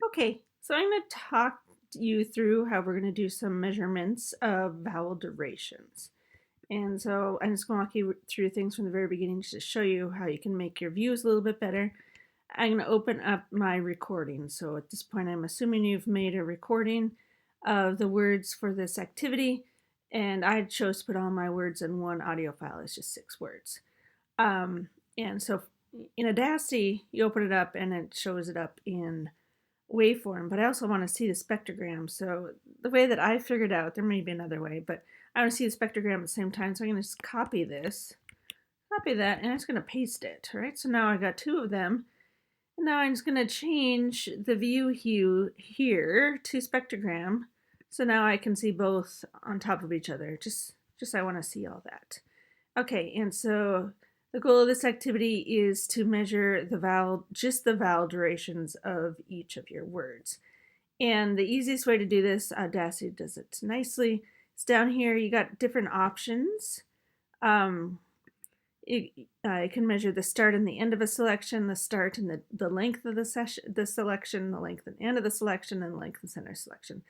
Okay, so I'm going to talk you through how we're going to do some measurements of vowel durations. And so I'm just going to walk you through things from the very beginning just to show you how you can make your views a little bit better. I'm going to open up my recording. So at this point, I'm assuming you've made a recording of the words for this activity. And I chose to put all my words in one audio file. It's just 6 words. And so in Audacity, you open it up and it shows it up in waveform, but I also want to see the spectrogram. So the way that I figured out, there may be another way, but I want to see the spectrogram at the same time. So I'm going to just copy this, copy that, and I'm just going to paste it. Right. So now I got 2 of them. And now I'm just going to change the view hue here to spectrogram. So now I can see both on top of each other. Just I want to see all that. Okay, and so the goal of this activity is to measure just the vowel durations of each of your words. And the easiest way to do this, Audacity does it nicely. It's down here, you got different options. You can measure the start and the end of a selection, the start and the length of the selection, the length and end of the selection, and the length and center selection.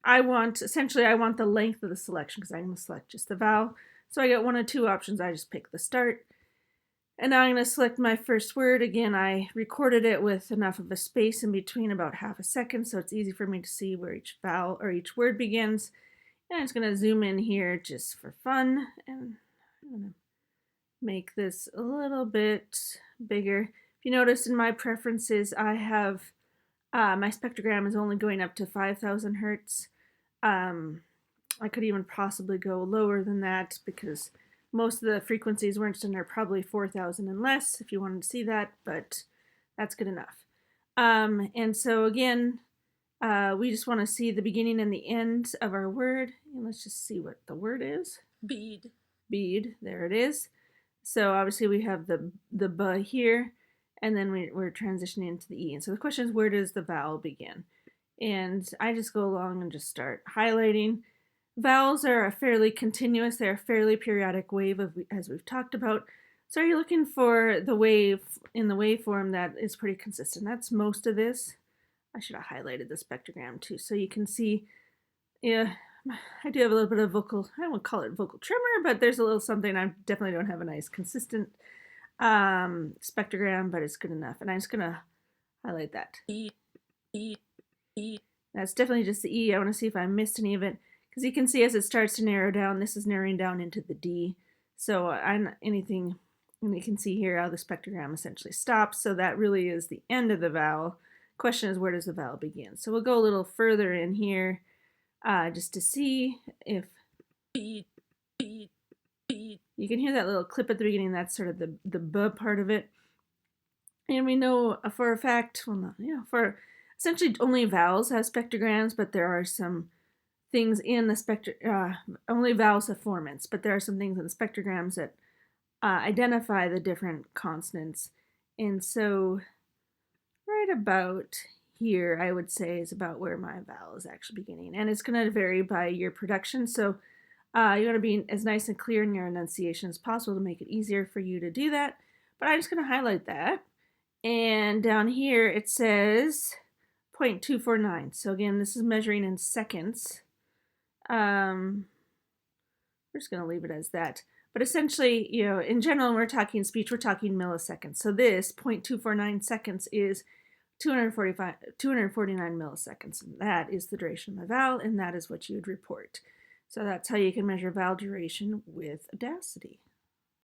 Essentially I want the length of the selection because I'm going to select just the vowel. So I got 1 of 2 options. I just pick the start. And now I'm going to select my first word. Again, I recorded it with enough of a space in between, about ½ a second, so it's easy for me to see where each vowel or each word begins. And I'm just going to zoom in here just for fun. And I'm going to make this a little bit bigger. If you notice in my preferences, I have my spectrogram is only going up to 5,000 hertz. I could even possibly go lower than that because most of the frequencies we're interested in are probably 4,000 and less if you wanted to see that, but that's good enough. And so again, we just want to see the beginning and the end of our word. And let's just see what the word is. Bead. Bead, there it is. So obviously we have the B here, and then we're transitioning into the E. And so the question is, where does the vowel begin? And I just go along and just start highlighting. Vowels are a fairly continuous, they're a fairly periodic wave, as we've talked about. So you're looking for the wave in the waveform that is pretty consistent. That's most of this. I should have highlighted the spectrogram too, so you can see, yeah, I do have a little bit of I won't call it vocal tremor, but there's a little something. I definitely don't have a nice consistent spectrogram, but it's good enough. And I'm just gonna highlight that. E, E, E. That's definitely just the E. I want to see if I missed any of it. Because you can see as it starts to narrow down, this is narrowing down into the D. So and you can see here how the spectrogram essentially stops. So that really is the end of the vowel. Question is, where does the vowel begin? So we'll go a little further in here just to see if Bead, bead, bead. You can hear that little clip at the beginning. That's sort of the B part of it. And we know for a fact, well, not, for essentially only vowels have spectrograms, but there are some things in the only vowels have formants, but there are some things in the spectrograms that identify the different consonants. And so right about here, I would say, is about where my vowel is actually beginning. And it's going to vary by your production. So you want to be as nice and clear in your enunciation as possible to make it easier for you to do that. But I'm just going to highlight that. And down here it says 0.249. So again, this is measuring in seconds. We're just going to leave it as that. But essentially, in general, when we're talking speech, we're talking milliseconds. So this 0.249 seconds is 249 milliseconds. And that is the duration of my vowel, and that is what you would report. So that's how you can measure vowel duration with Audacity.